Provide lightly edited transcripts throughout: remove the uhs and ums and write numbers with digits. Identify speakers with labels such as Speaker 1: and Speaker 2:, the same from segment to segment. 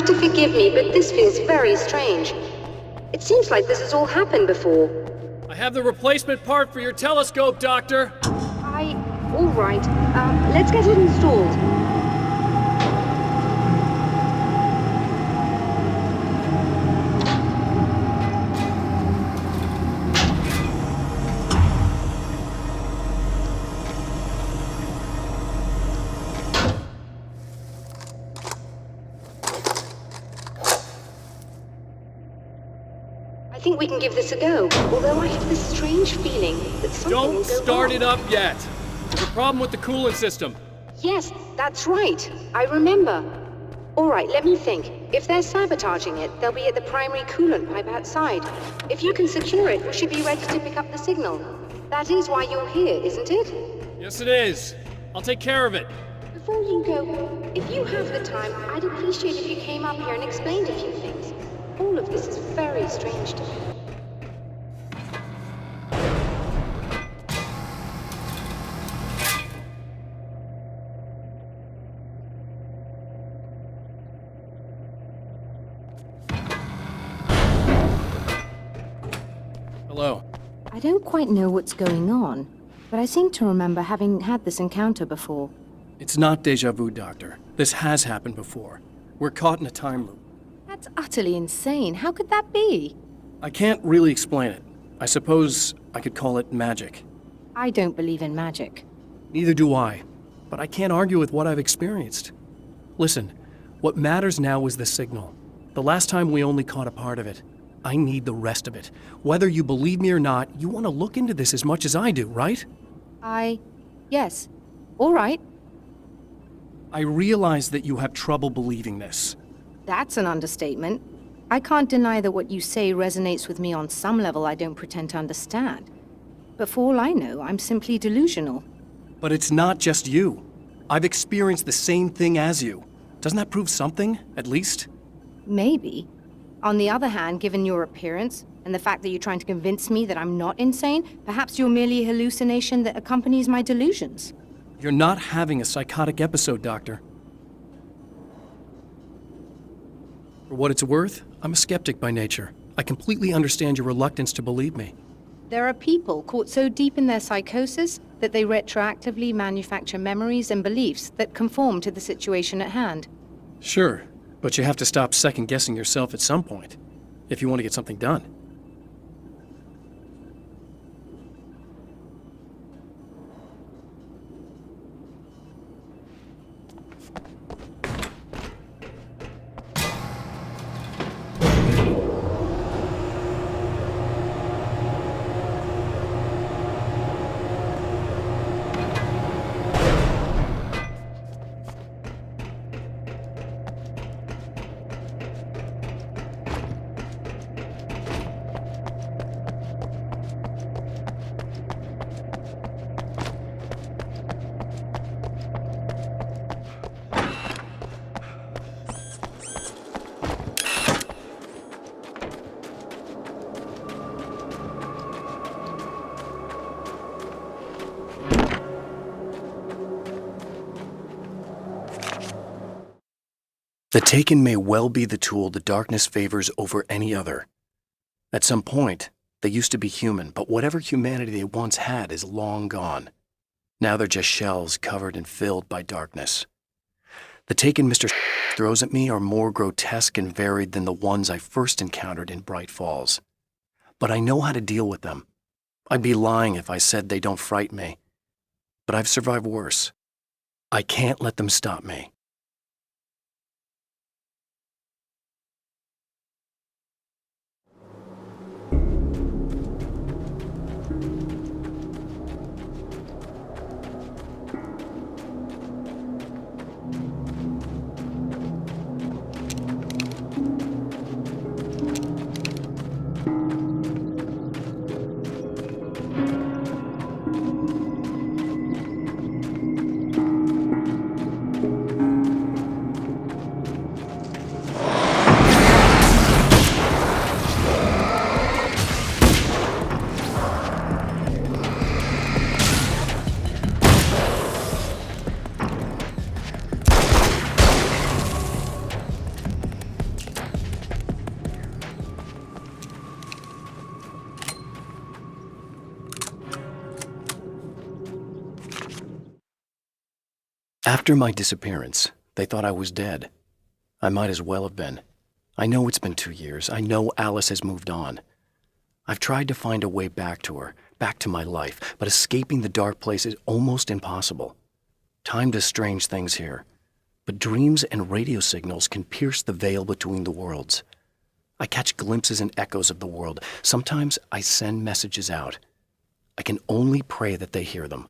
Speaker 1: to forgive me, but this feels very strange. It seems like this has all happened before.
Speaker 2: I have the replacement part for your telescope, Doctor.
Speaker 1: All right. Let's get it installed. I think we can give this a go, although I have this strange feeling that something will go
Speaker 2: Don't start
Speaker 1: wrong.
Speaker 2: it up yet. There's a problem with the coolant system.
Speaker 1: Yes, that's right. I remember. All right, let me think. If they're sabotaging it, they'll be at the primary coolant pipe outside. If you can secure it, we should be ready to pick up the signal. That is why you're here, isn't it?
Speaker 2: Yes, it is. I'll take care of it.
Speaker 1: Before you go, if you have the time, I'd appreciate if you came up here and explained a few things. All of this is very strange to me.
Speaker 2: Hello.
Speaker 3: I don't quite know what's going on, but I seem to remember having had this encounter before.
Speaker 2: It's not déjà vu, Doctor. This has happened before. We're caught in a time loop.
Speaker 3: That's utterly insane. How could that be?
Speaker 2: I can't really explain it. I suppose I could call it magic.
Speaker 3: I don't believe in magic.
Speaker 2: Neither do I. But I can't argue with what I've experienced. Listen, what matters now is the signal. The last time we only caught a part of it. I need the rest of it. Whether you believe me or not, you want to look into this as much as I do, right?
Speaker 3: Yes. All right.
Speaker 2: I realize that you have trouble believing this.
Speaker 3: That's an understatement. I can't deny that what you say resonates with me on some level I don't pretend to understand. But for all I know, I'm simply delusional.
Speaker 2: But it's not just you. I've experienced the same thing as you. Doesn't that prove something, at least?
Speaker 3: Maybe. On the other hand, given your appearance, and the fact that you're trying to convince me that I'm not insane, perhaps you're merely a hallucination that accompanies my delusions.
Speaker 2: You're not having a psychotic episode, Doctor. For what it's worth, I'm a skeptic by nature. I completely understand your reluctance to believe me.
Speaker 3: There are people caught so deep in their psychosis that they retroactively manufacture memories and beliefs that conform to the situation at hand.
Speaker 2: Sure, but you have to stop second-guessing yourself at some point, if you want to get something done. The Taken may well be the tool the darkness favors over any other. At some point, they used to be human, but whatever humanity they once had is long gone. Now they're just shells covered and filled by darkness. The Taken Mr. throws at me are more grotesque and varied than the ones I first encountered in Bright Falls. But I know how to deal with them. I'd be lying if I said they don't frighten me. But I've survived worse. I can't let them stop me. After my disappearance, they thought I was dead. I might as well have been. I know it's been 2 years. I know Alice has moved on. I've tried to find a way back to her, back to my life, but escaping the dark place is almost impossible. Time does strange things here, but dreams and radio signals can pierce the veil between the worlds. I catch glimpses and echoes of the world. Sometimes I send messages out. I can only pray that they hear them.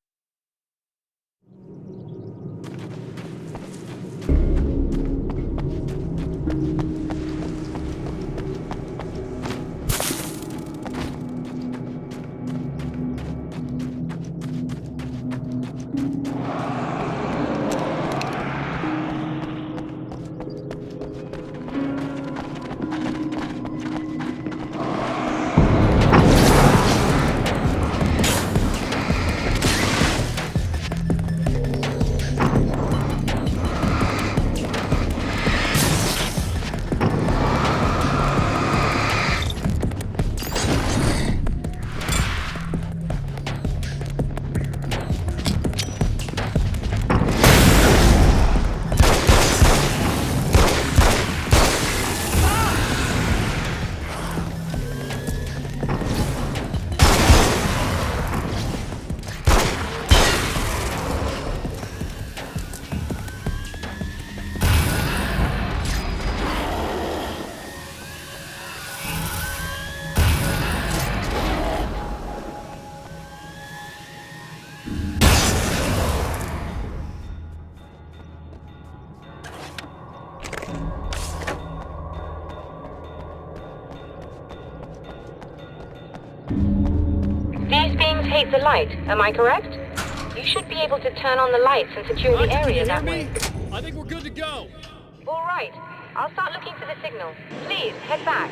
Speaker 1: These beings hate the light, am I correct? You should be able to turn on the lights and secure the area that way.
Speaker 4: I think we're good to go.
Speaker 1: All right. I'll start looking for the signal. Please, head back.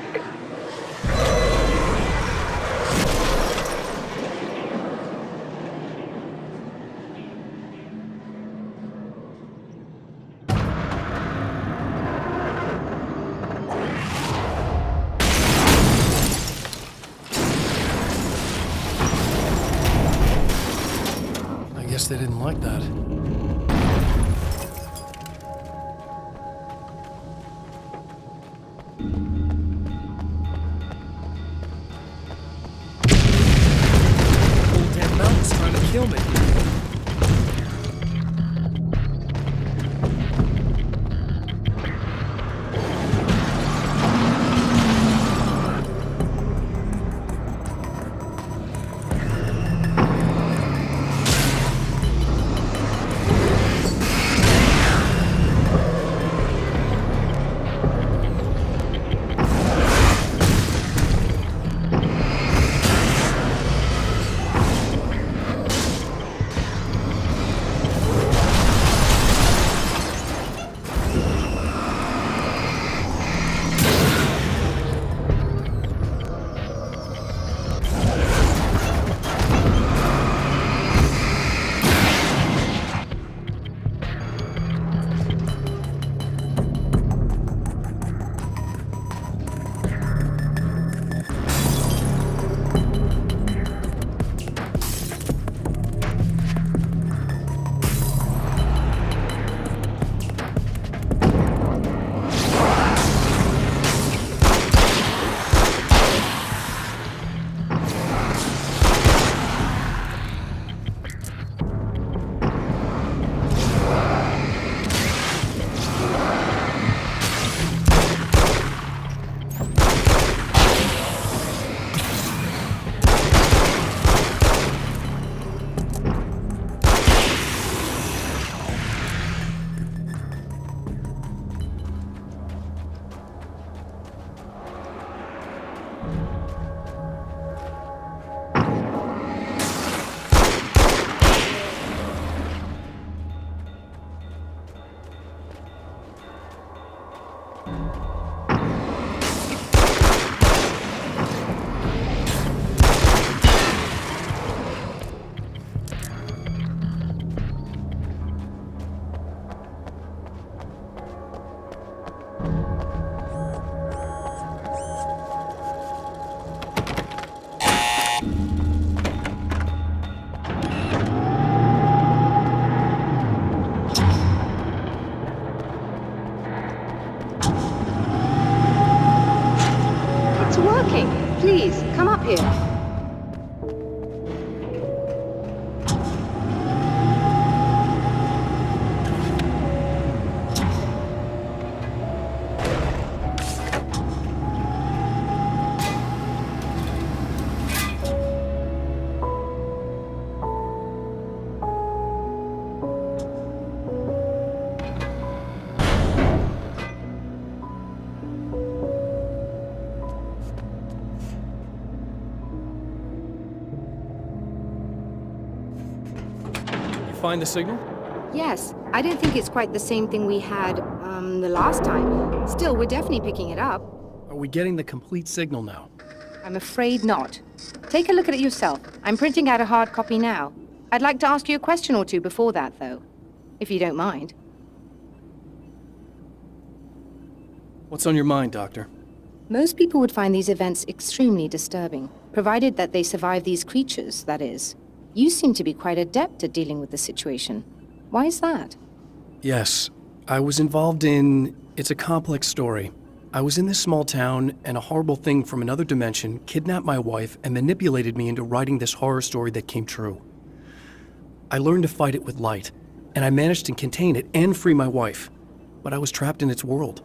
Speaker 2: I guess they didn't like that.
Speaker 4: Whole damn mountain's trying to kill me.
Speaker 1: working. Please, come up here.
Speaker 2: Find the signal?
Speaker 3: Yes, I don't think it's quite the same thing we had, the last time. Still, we're definitely picking it up.
Speaker 2: Are we getting the complete signal now?
Speaker 3: I'm afraid not. Take a look at it yourself. I'm printing out a hard copy now. I'd like to ask you a question or two before that, though. If you don't mind.
Speaker 2: What's on your mind, Doctor?
Speaker 3: Most people would find these events extremely disturbing, provided that they survive these creatures, that is. You seem to be quite adept at dealing with the situation. Why is that?
Speaker 2: Yes, I was involved in... It's a complex story. I was in this small town, and a horrible thing from another dimension kidnapped my wife and manipulated me into writing this horror story that came true. I learned to fight it with light, and I managed to contain it and free my wife. But I was trapped in its world.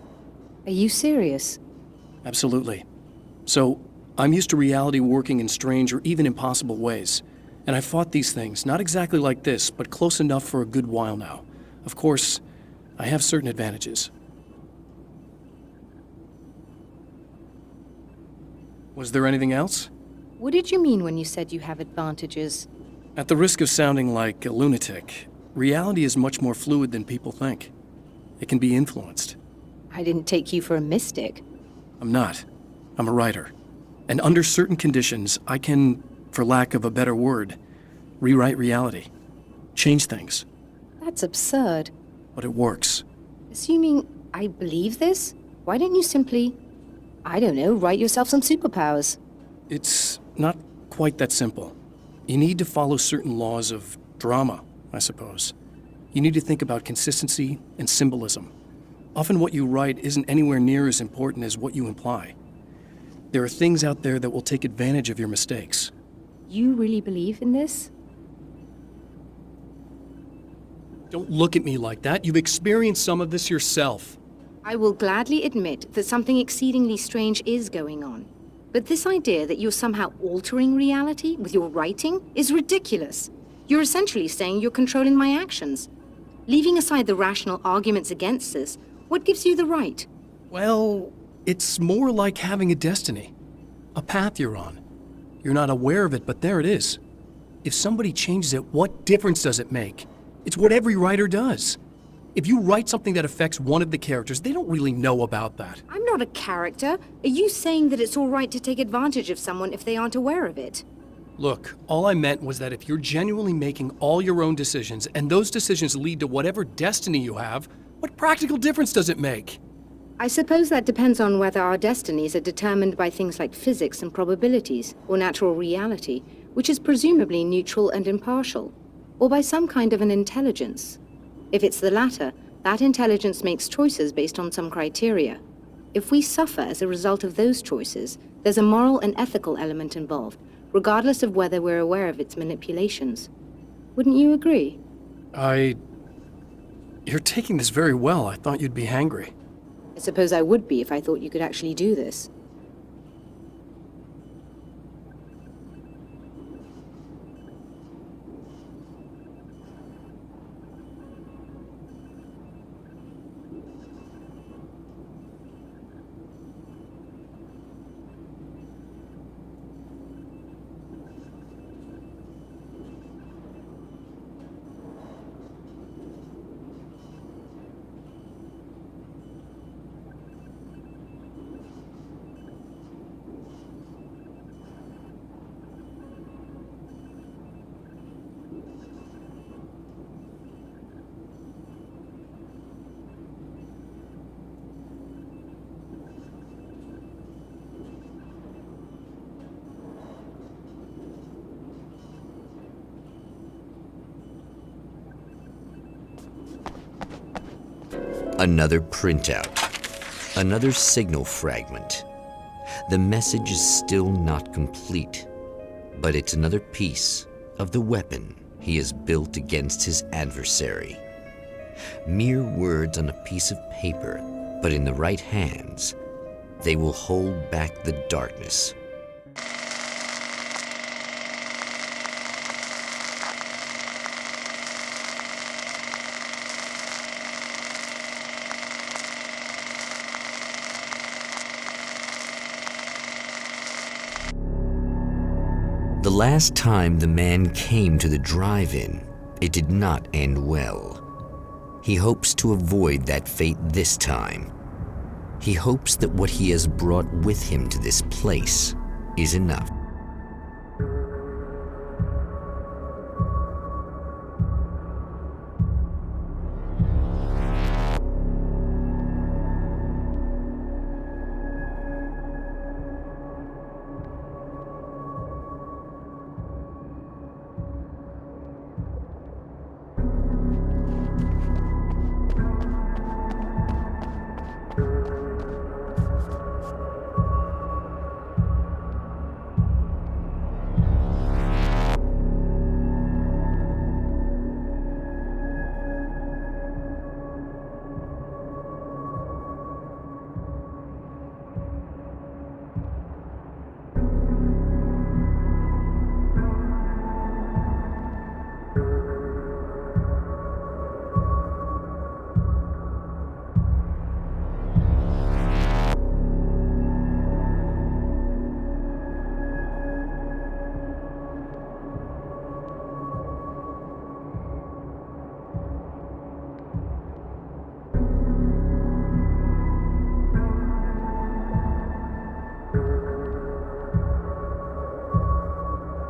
Speaker 3: Are you serious?
Speaker 2: Absolutely. So, I'm used to reality working in strange or even impossible ways. And I fought these things, not exactly like this, but close enough for a good while now. Of course, I have certain advantages. Was there anything else?
Speaker 3: What did you mean when you said you have advantages?
Speaker 2: At the risk of sounding like a lunatic, reality is much more fluid than people think. It can be influenced.
Speaker 3: I didn't take you for a mystic.
Speaker 2: I'm not. I'm a writer. And under certain conditions, I can, for lack of a better word, rewrite reality. Change things.
Speaker 3: That's absurd.
Speaker 2: But it works.
Speaker 3: Assuming I believe this, why don't you simply, I don't know, write yourself some superpowers?
Speaker 2: It's not quite that simple. You need to follow certain laws of drama, I suppose. You need to think about consistency and symbolism. Often what you write isn't anywhere near as important as what you imply. There are things out there that will take advantage of your mistakes.
Speaker 3: You really believe in this?
Speaker 2: Don't look at me like that. You've experienced some of this yourself.
Speaker 3: I will gladly admit that something exceedingly strange is going on. But this idea that you're somehow altering reality with your writing is ridiculous. You're essentially saying you're controlling my actions. Leaving aside the rational arguments against this, what gives you the right?
Speaker 2: Well, it's more like having a destiny. A path you're on. You're not aware of it, but there it is. If somebody changes it, what difference does it make? It's what every writer does. If you write something that affects one of the characters, they don't really know about that.
Speaker 3: I'm not a character. Are you saying that it's all right to take advantage of someone if they aren't aware of it?
Speaker 2: Look, all I meant was that if you're genuinely making all your own decisions, and those decisions lead to whatever destiny you have, what practical difference does it make?
Speaker 3: I suppose that depends on whether our destinies are determined by things like physics and probabilities, or natural reality, which is presumably neutral and impartial, or by some kind of an intelligence. If it's the latter, that intelligence makes choices based on some criteria. If we suffer as a result of those choices, there's a moral and ethical element involved, regardless of whether we're aware of its manipulations. Wouldn't you agree?
Speaker 2: You're taking this very well. I thought you'd be hangry.
Speaker 3: I suppose I would be if I thought you could actually do this.
Speaker 5: Another printout. Another signal fragment. The message is still not complete, but it's another piece of the weapon he has built against his adversary. Mere words on a piece of paper, but in the right hands, they will hold back the darkness. The last time the man came to the drive-in, it did not end well. He hopes to avoid that fate this time. He hopes that what he has brought with him to this place is enough.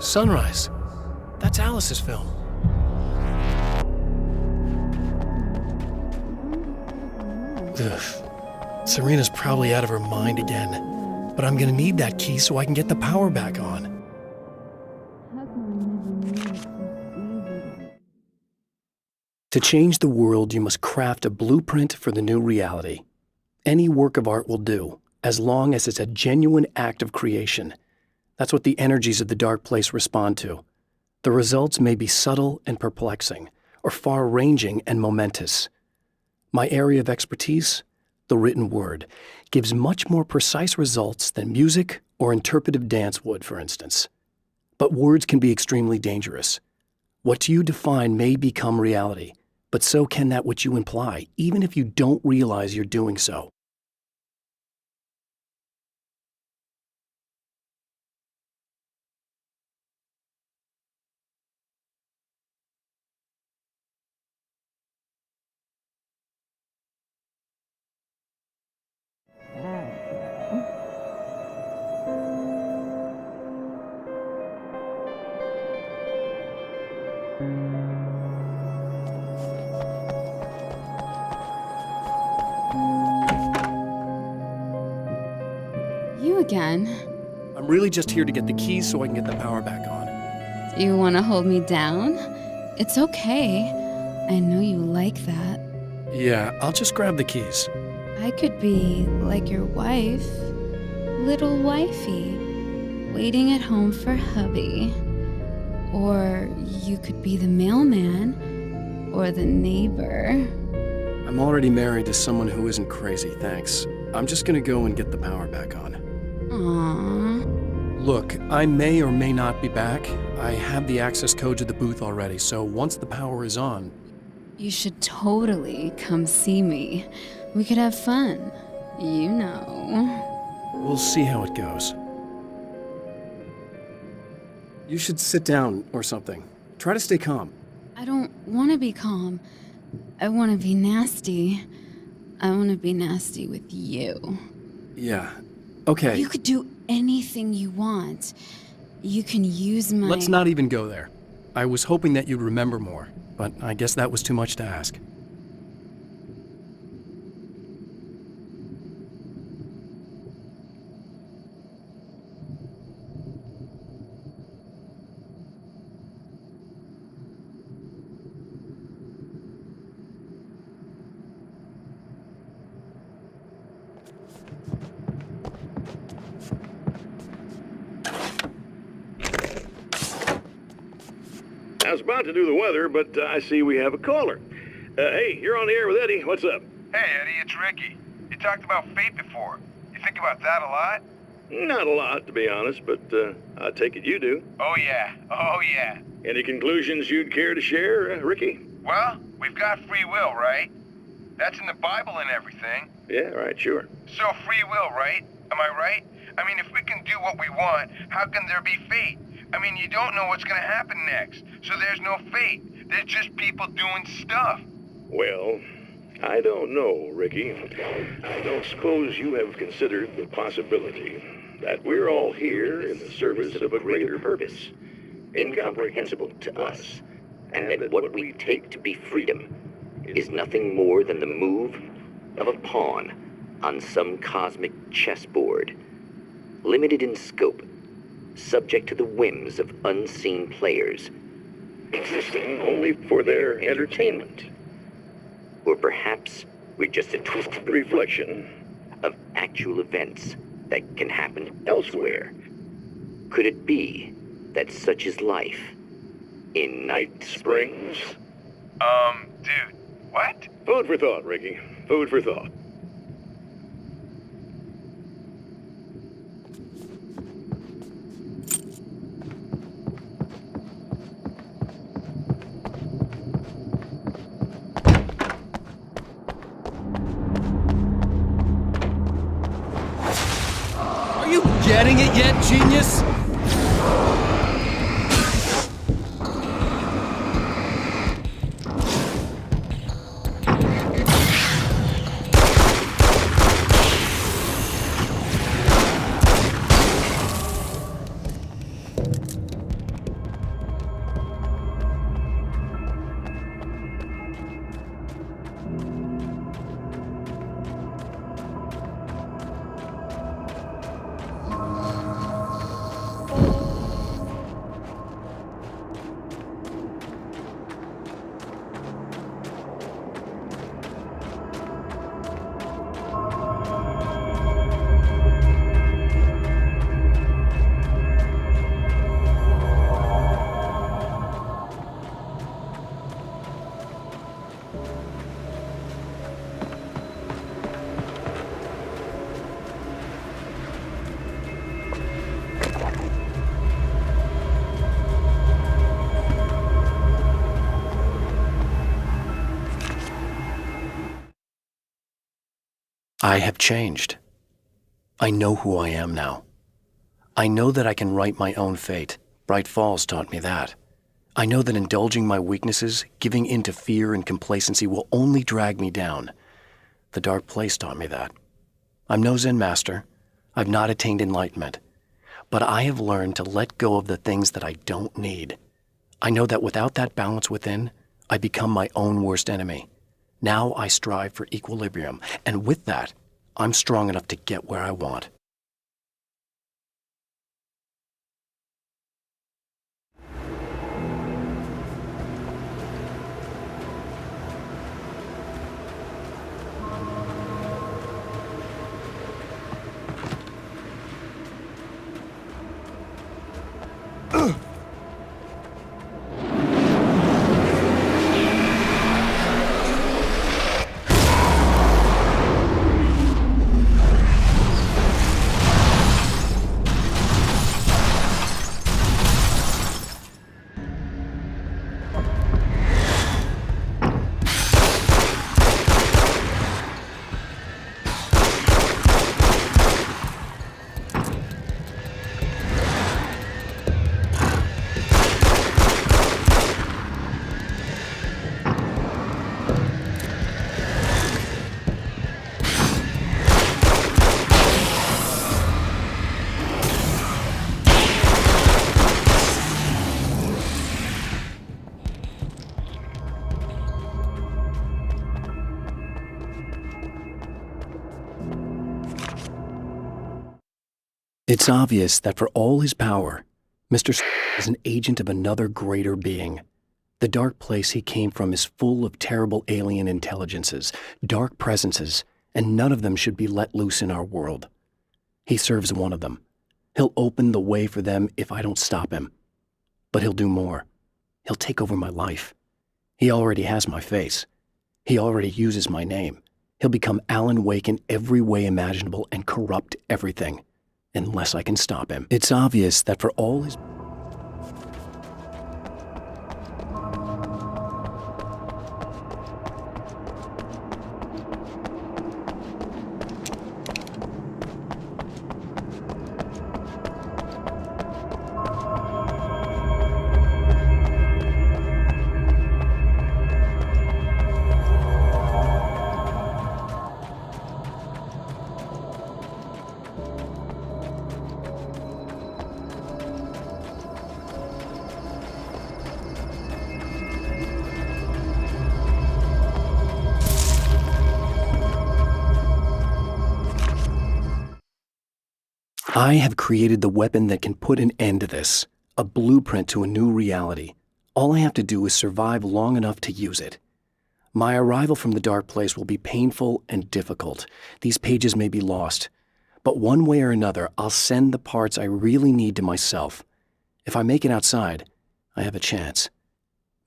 Speaker 2: Sunrise. That's Alice's film. Ugh. Serena's probably out of her mind again. But I'm gonna need that key so I can get the power back on. To change the world, you must craft a blueprint for the new reality. Any work of art will do, as long as it's a genuine act of creation. That's what the energies of the dark place respond to. The results may be subtle and perplexing, or far-ranging and momentous. My area of expertise, the written word, gives much more precise results than music or interpretive dance would, for instance. But words can be extremely dangerous. What you define may become reality, but so can that which you imply, even if you don't realize you're doing so.
Speaker 6: You again?
Speaker 2: I'm really just here to get the keys so I can get the power back on.
Speaker 6: Do you want to hold me down? It's okay. I know you like that.
Speaker 2: Yeah, I'll just grab the keys.
Speaker 6: I could be like your wife, little wifey, waiting at home for hubby. Or you could be the mailman, or the neighbor.
Speaker 2: I'm already married to someone who isn't crazy, thanks. I'm just gonna go and get the power back on.
Speaker 6: Aww.
Speaker 2: Look, I may or may not be back. I have the access code to the booth already, so once the power is on...
Speaker 6: You should totally come see me. We could have fun. You know.
Speaker 2: We'll see how it goes. You should sit down or something. Try to stay calm.
Speaker 6: I don't want to be calm. I want to be nasty. I want to be nasty with you.
Speaker 2: Yeah, okay.
Speaker 6: You could do anything you want. You can use my...
Speaker 2: Let's not even go there. I was hoping that you'd remember more, but I guess that was too much to ask.
Speaker 7: I was about to do the weather, but I see we have a caller. Hey, you're on the air with Eddie. What's up?
Speaker 8: Hey, Eddie, it's Ricky. You talked about fate before. You think about that a lot?
Speaker 7: Not a lot, to be honest, but I take it you do.
Speaker 8: Oh, yeah. Oh, yeah.
Speaker 7: Any conclusions you'd care to share, Ricky?
Speaker 8: Well, we've got free will, right? That's in the Bible and everything.
Speaker 7: Yeah, right, sure.
Speaker 8: So free will, right? Am I right? I mean, if we can do what we want, how can there be fate? I mean, you don't know what's going to happen next, so there's no fate. There's just people doing stuff.
Speaker 7: Well, I don't know, Ricky. I don't suppose you have considered the possibility that we're all here in the service of a greater purpose, incomprehensible to us,
Speaker 9: and that what we take to be freedom is nothing more than the move of a pawn on some cosmic chessboard, limited in scope, subject to the whims of unseen players,
Speaker 7: existing only for their entertainment.
Speaker 9: Or perhaps we're just a twisted reflection of actual events that can happen elsewhere. Could it be that such is life in Night Springs?
Speaker 8: Dude, what?
Speaker 7: Food for thought, Ricky. Food for thought.
Speaker 4: Are you getting it yet, genius?
Speaker 2: I have changed. I know who I am now. I know that I can write my own fate. Bright Falls taught me that. I know that indulging my weaknesses, giving in to fear and complacency will only drag me down. The dark place taught me that. I'm no Zen master. I've not attained enlightenment. But I have learned to let go of the things that I don't need. I know that without that balance within, I become my own worst enemy. Now I strive for equilibrium, and with that, I'm strong enough to get where I want. It's obvious that for all his power, Mr. is an agent of another greater being. The dark place he came from is full of terrible alien intelligences, dark presences, and none of them should be let loose in our world. He serves one of them. He'll open the way for them if I don't stop him. But he'll do more. He'll take over my life. He already has my face. He already uses my name. He'll become Alan Wake in every way imaginable and corrupt everything, unless I can stop him. It's obvious that for all his... I have created the weapon that can put an end to this, a blueprint to a new reality. All I have to do is survive long enough to use it. My arrival from the dark place will be painful and difficult. These pages may be lost, but one way or another, I'll send the parts I really need to myself. If I make it outside, I have a chance.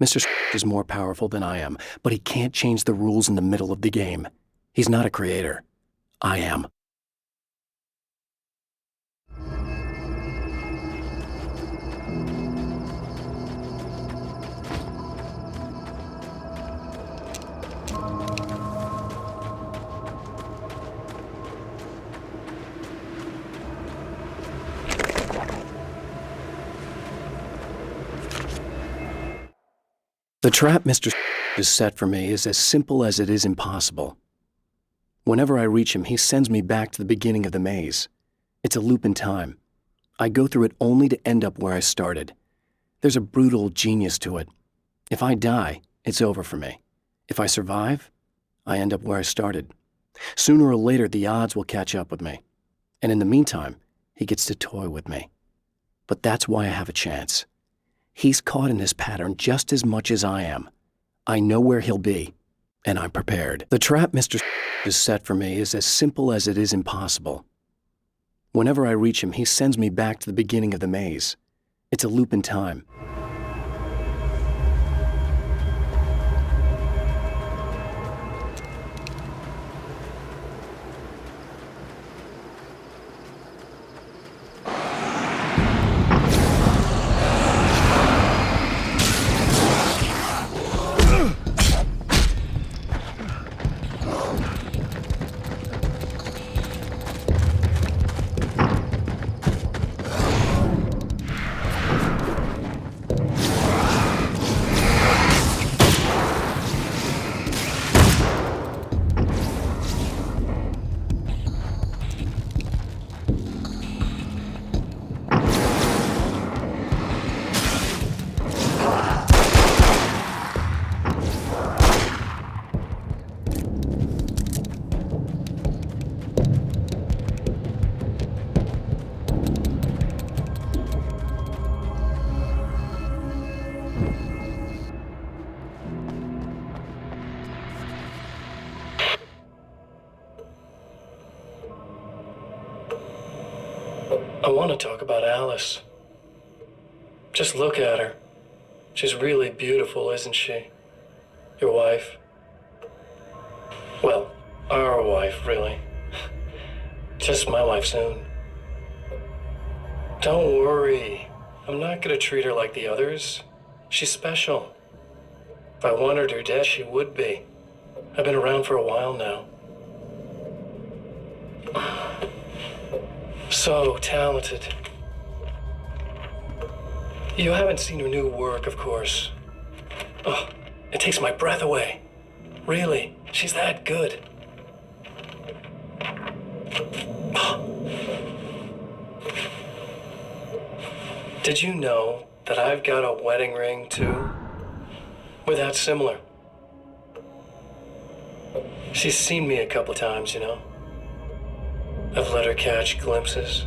Speaker 2: Mr. is more powerful than I am, but he can't change the rules in the middle of the game. He's not a creator. I am. The trap Mr. has set for me is as simple as it is impossible. Whenever I reach him, he sends me back to the beginning of the maze. It's a loop in time. I go through it only to end up where I started. There's a brutal genius to it. If I die, it's over for me. If I survive, I end up where I started. Sooner or later, the odds will catch up with me. And in the meantime, he gets to toy with me. But that's why I have a chance. He's caught in this pattern just as much as I am. I know where he'll be, and I'm prepared. The trap Mr. has set for me is as simple as it is impossible. Whenever I reach him, he sends me back to the beginning of the maze. It's a loop in time.
Speaker 10: I want to talk about Alice. Just look at her. She's really beautiful, isn't she? Your wife. Well, our wife, really. Just my wife soon. Don't worry. I'm not gonna treat her like the others. She's special. If I wanted her dead, she would be. I've been around for a while now. So talented. You haven't seen her new work, of course. Oh, it takes my breath away. Really, she's that good. Did you know that I've got a wedding ring, too? We're that similar. She's seen me a couple times, you know. I've let her catch glimpses.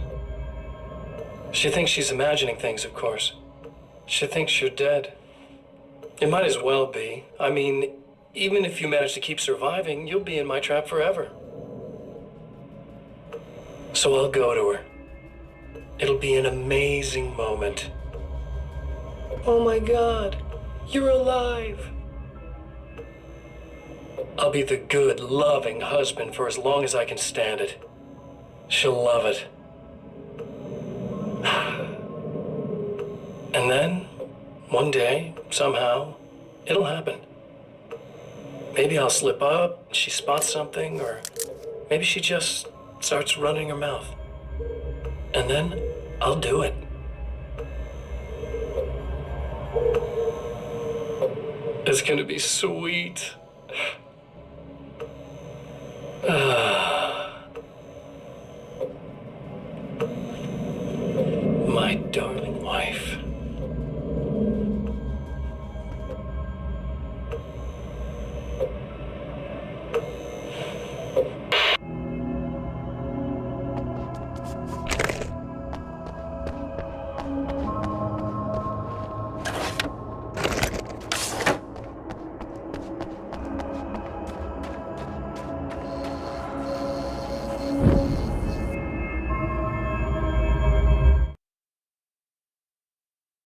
Speaker 10: She thinks she's imagining things, of course. She thinks you're dead. It might as well be. I mean, even if you manage to keep surviving, you'll be in my trap forever. So I'll go to her. It'll be an amazing moment. Oh my God, You're alive. I'll be the good, loving husband for as long as I can stand it. She'll love it. And then, one day, somehow, it'll happen. Maybe I'll slip up, she spots something, or maybe she just starts running her mouth. And then I'll do it. It's gonna be sweet.